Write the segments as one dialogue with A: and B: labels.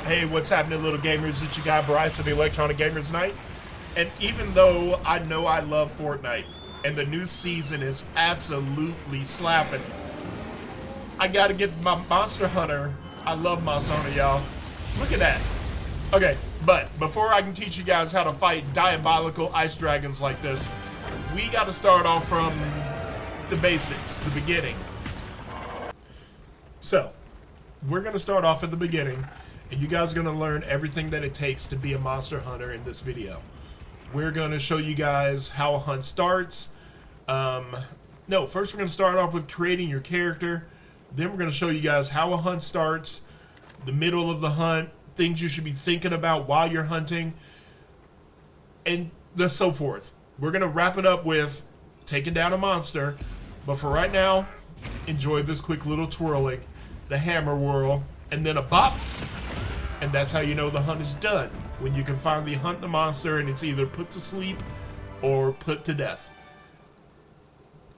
A: Hey, what's happening, little gamers? It's your guy Bryce of the Electronic Gamers Night. And even though I know I love Fortnite and the new season is absolutely slapping, I gotta get my Monster Hunter. I love Monster Hunter, y'all. Look at that. Okay, but before I can teach you guys how to fight diabolical ice dragons like this, we gotta start off from the basics, the beginning. So, we're gonna start off at the beginning, and you guys are going to learn everything that it takes to be a monster hunter in this video. We're going to show you guys how a hunt starts. First we're going to start off with creating your character. Then we're going to show you guys how a hunt starts, the middle of the hunt, things you should be thinking about while you're hunting, and so forth. We're going to wrap it up with taking down a monster. But for right now, enjoy this quick little twirling, the hammer whirl, and then a bop. And that's how you know the hunt is done, when you can finally hunt the monster and it's either put to sleep or put to death.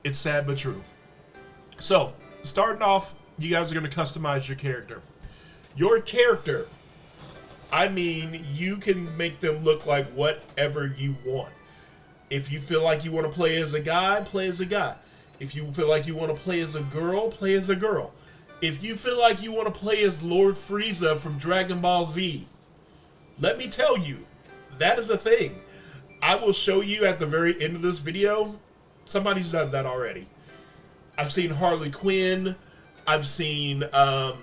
A: It's sad but true. So, starting off, you guys are going to customize your character. Your character, I mean, you can make them look like whatever you want. If you feel like you want to play as a guy, play as a guy. If you feel like you want to play as a girl, play as a girl. If you feel like you want to play as Lord Frieza from Dragon Ball Z, let me tell you, that is a thing. I will show you at the very end of this video. Somebody's done that already. I've seen Harley Quinn. I've seen, oh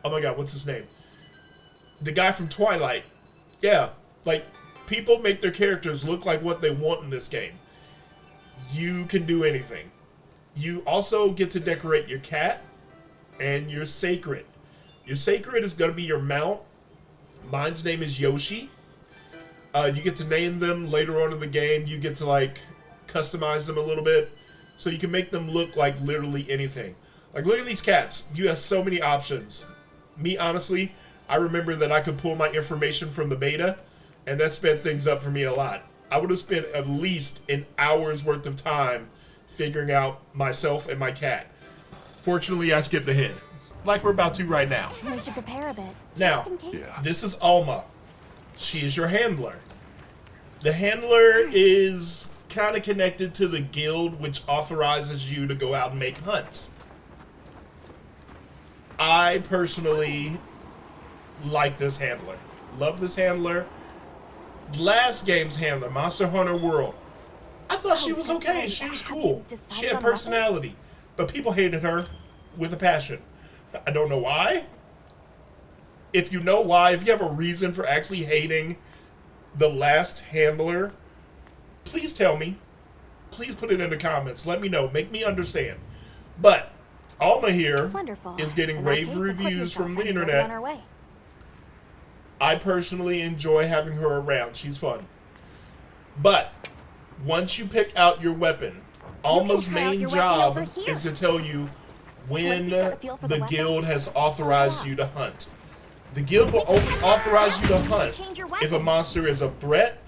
A: my god, what's his name? The guy from Twilight. Yeah, like, people make their characters look like what they want in this game. You can do anything. You also get to decorate your cat. And your sacred. Your sacred is going to be your mount. Mine's name is Yoshi. You get to name them later on in the game. You get to, like, customize them a little bit. So you can make them look like literally anything. Like, look at these cats. You have so many options. Me, honestly, I remember that I could pull my information from the beta. And that sped things up for me a lot. I would have spent at least an hour's worth of time figuring out myself and my cat. Fortunately, I skipped ahead, like we're about to right now.
B: We should prepare a bit.
A: Now, this is Alma. She is your handler. The handler is kind of connected to the guild, which authorizes you to go out and make hunts. I personally like this handler. Love this handler. Last game's handler, Monster Hunter World. I thought she was okay. She was cool. She had personality. But people hated her with a passion. I don't know why. If you know why, if you have a reason for actually hating the last handler, please tell me. Please put it in the comments. Let me know. Make me understand. But Alma here is getting rave reviews from the internet. I personally enjoy having her around. She's fun. But once you pick out your weapon, Alma's main job is to tell you when the guild has authorized you to hunt. The guild will only authorize you to hunt if a monster is a threat,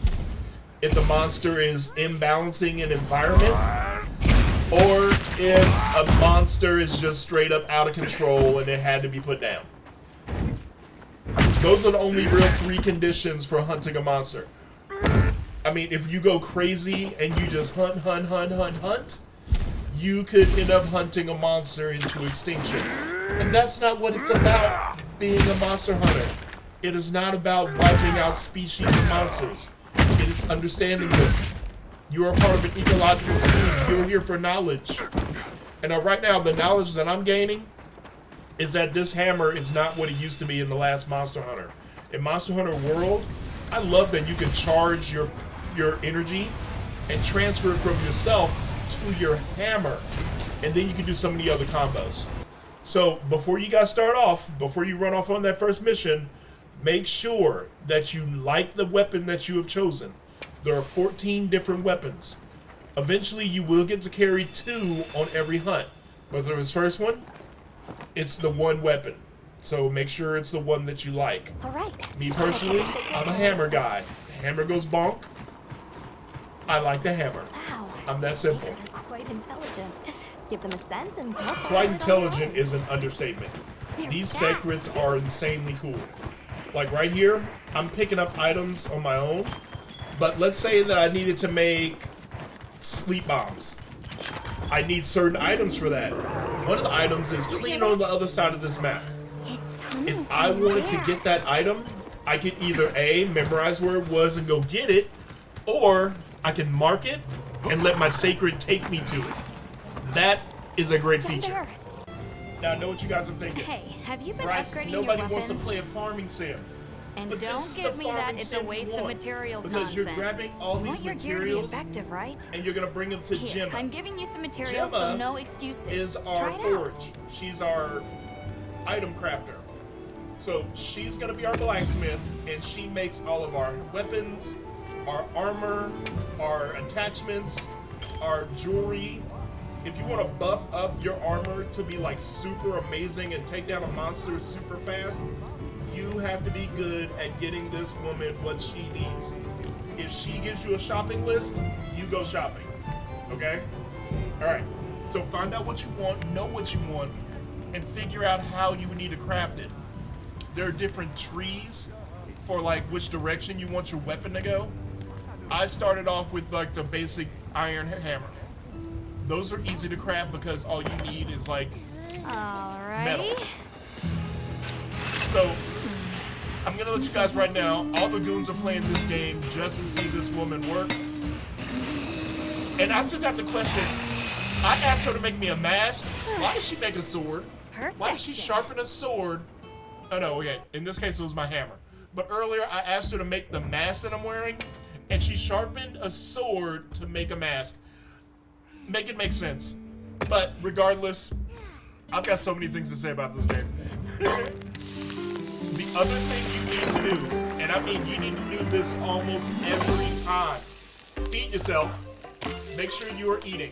A: if the monster is imbalancing an environment, or if a monster is just straight up out of control and it had to be put down. Those are the only real 3 conditions for hunting a monster. I mean, if you go crazy and you just hunt, you could end up hunting a monster into extinction. And that's not what it's about, being a monster hunter. It is not about wiping out species of monsters. It is understanding them. You are part of an ecological team. You're here for knowledge. And right now, the knowledge that I'm gaining is that this hammer is not what it used to be in the last Monster Hunter. In Monster Hunter World, I love that you can charge your energy and transfer it from yourself to your hammer, and then you can do so many other combos. So before you guys start off, before you run off on that first mission, make sure that you like the weapon that you have chosen. There are 14 different weapons. Eventually you will get to carry 2 on every hunt, but for this first one, it's the one weapon. So make sure it's the one that you like.
B: All right.
A: Me personally, I'm a hammer guy. The hammer goes bonk. I like the hammer.
B: Wow.
A: I'm that simple.
B: Quite intelligent. Give them a scent and
A: Quite intelligent is an understatement. These secrets are insanely cool. Like right here, I'm picking up items on my own. But let's say that I needed to make sleep bombs. I need certain items for that. One of the items is clean on the other side of this map. If I wanted to get that item, I could either A, memorize where it was and go get it, or I can mark it and let my sacred take me to it. That is a great feature. Now I know what you guys are thinking.
B: Hey, have you been
A: Bryce,
B: upgrading
A: nobody
B: your
A: wants to
B: weapons?
A: play a farming sim.
B: And
A: But
B: don't
A: this is
B: give
A: the
B: me that
A: farming
B: it's
A: sim
B: a
A: we
B: waste of
A: want,
B: materials
A: because
B: nonsense.
A: you're grabbing all
B: You
A: these
B: want your gear to be
A: materials
B: effective, right?
A: and you're gonna bring them to
B: Here,
A: Gemma.
B: I'm giving you some materials,
A: Gemma
B: so no excuses.
A: is our
B: Try it
A: forge.
B: out.
A: She's our item crafter. So she's gonna be our blacksmith, and she makes all of our weapons, our armor, our attachments, our jewelry. If you want to buff up your armor to be like super amazing and take down a monster super fast, you have to be good at getting this woman what she needs. If she gives you a shopping list, you go shopping. Okay? Alright. So find out what you want, know what you want, and figure out how you need to craft it. There are different trees for like which direction you want your weapon to go. I started off with like the basic iron hammer. Those are easy to craft because all you need is like metal.
B: Alrighty.
A: So I'm gonna let you guys right now. All the goons are playing this game just to see this woman work. And I still got the question. I asked her to make me a mask. Why does she make a sword? Why does she sharpen a sword? Oh no, okay. In this case, it was my hammer. But earlier, I asked her to make the mask that I'm wearing, and she sharpened a sword to make a mask. Make it make sense. But regardless, I've got so many things to say about this game. The other thing you need to do, and I mean you need to do this almost every time, feed yourself. Make sure you are eating.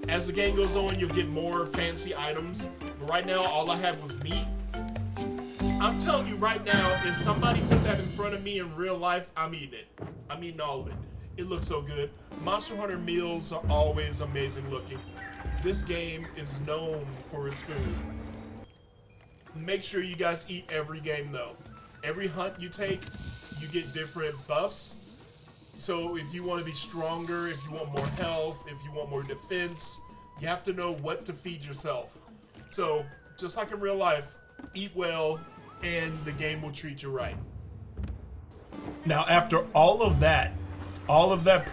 A: As the game goes on, you'll get more fancy items. But right now, all I had was meat. I'm telling you right now, if somebody put that in front of me in real life, I'm eating it. I'm eating all of it. It looks so good. Monster Hunter meals are always amazing looking. This game is known for its food. Make sure you guys eat every game though. Every hunt you take, you get different buffs. So if you want to be stronger, if you want more health, if you want more defense, you have to know what to feed yourself. So just like in real life, eat well and the game will treat you right. Now after all of that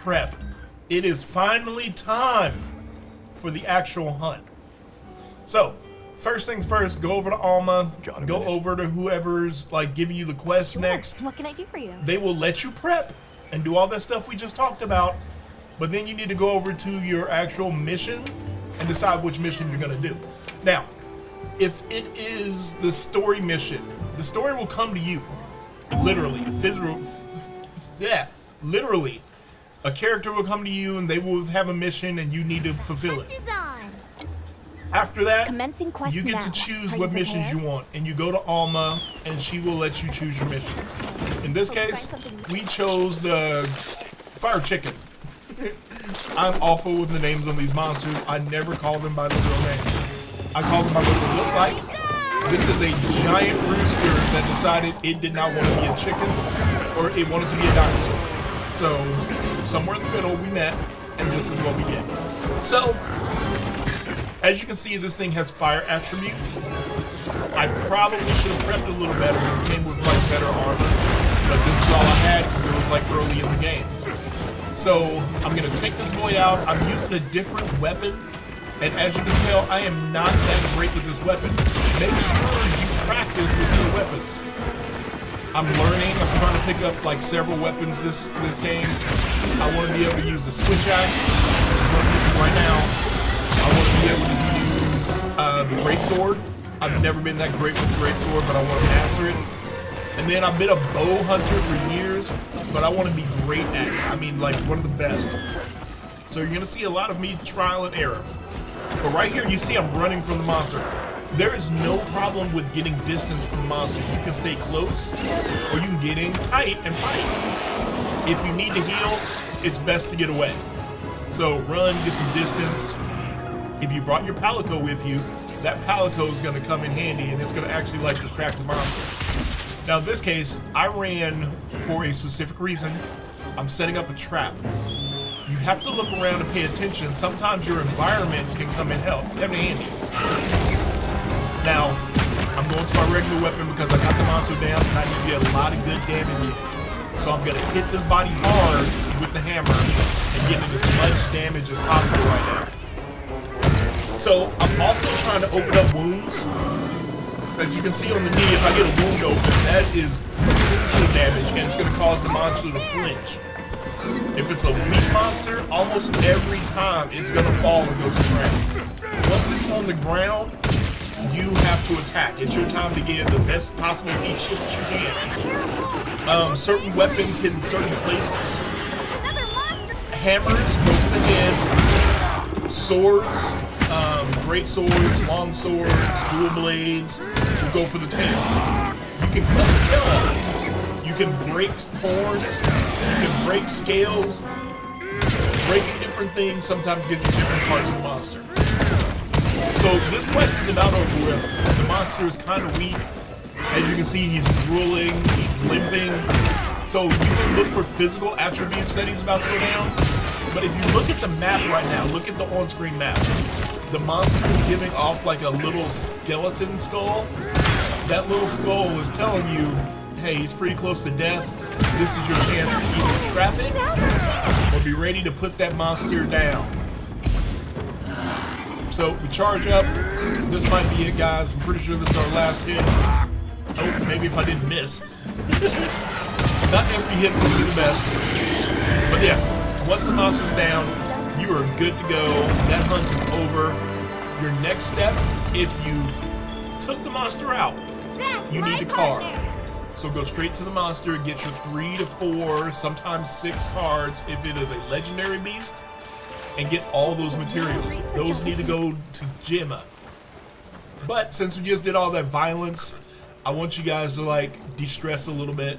A: prep, it is finally time for the actual hunt. So first things first, go over to Alma, go over to whoever's like giving you the quest next.
B: What can I do for you?
A: They will let you prep and do all that stuff we just talked about, but then you need to go over to your actual mission and decide which mission you're going to do. Now, if it is the story mission, the story will come to you. Literally, literally. A character will come to you and they will have a mission and you need to fulfill it. After that, you get to choose what missions you want, and you go to Alma and she will let you choose your missions. In this case, we chose the fire chicken. I'm awful with the names on these monsters. I never call them by their real names. I call them by what they look like. This is a giant rooster that decided it did not want to be a chicken, or it wanted to be a dinosaur. So, somewhere in the middle we met, and this is what we get. So, as you can see, this thing has fire attribute. I probably should have prepped a little better and came with like better armor, but this is all I had because it was like early in the game. So I'm gonna take this boy out. I'm using a different weapon, and as you can tell, I am not that great with this weapon. Make sure you practice with your weapons. I'm learning. I'm trying to pick up like several weapons this game. I want to be able to use a switch axe, which is what I'm using right now. I want to be able to use the great sword. I've never been that great with the great sword, but I want to master it. And then I've been a bow hunter for years, but I want to be great at it. I mean, like one of the best. So you're going to see a lot of me trial and error. But right here, you see I'm running from the monster. There is no problem with getting distance from the monster. You can stay close, or you can get in tight and fight. If you need to heal, it's best to get away. So run, get some distance. If you brought your palico with you, that palico is going to come in handy, and it's going to actually like distract the monster. Now in this case, I ran for a specific reason. I'm setting up a trap. You have to look around and pay attention. Sometimes your environment can come in handy. Now, I'm going to my regular weapon because I got the monster down and I need to get a lot of good damage in. So I'm going to hit this body hard with the hammer and get in as much damage as possible right now. So I'm also trying to open up wounds. So as you can see on the knee, if I get a wound open, that is crucial damage and it's going to cause the monster to flinch. If it's a weak monster, almost every time it's going to fall and go to the ground. Once it's on the ground, you have to attack. It's your time to get the best possible heat shit that you can. Certain weapons hit in certain places. Hammers go to the head. Swords, great swords, long swords, dual blades will go for the tail. You can cut the tail off. You can break horns. You can break scales. Breaking different things sometimes gives you different parts of the monster. So this quest is about over with. The monster is kind of weak. As you can see, he's drooling, he's limping. So you can look for physical attributes that he's about to go down. But if you look at the map right now, look at the on-screen map. The monster is giving off like a little skeleton skull. That little skull is telling you, hey, he's pretty close to death. This is your chance to either trap it or be ready to put that monster down. So we charge up. This might be it, guys. I'm pretty sure this is our last hit. Oh, maybe if I didn't miss. Not every hit's gonna be the best. But yeah, once the monster's down, you are good to go. That hunt is over. Your next step, if you took the monster out, you need to carve. So go straight to the monster, get your 3 to 4, sometimes 6 cards if it is a legendary beast, and get all those materials. Those need to go to Gemma. But since we just did all that violence, I want you guys to like de-stress a little bit.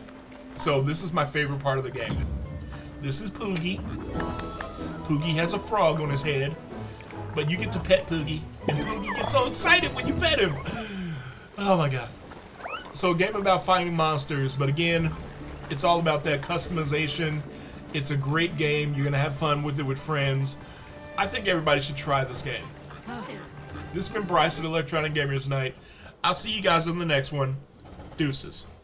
A: So this is my favorite part of the game. This is Poogie. Poogie has a frog on his head, but you get to pet Poogie, and Poogie gets so excited when you pet him. Oh my god. So a game about fighting monsters, but again, it's all about that customization. It's a great game. You're going to have fun with it with friends. I think everybody should try this game. This has been Bryce at Electronic Gamers Night. I'll see you guys in the next one. Deuces.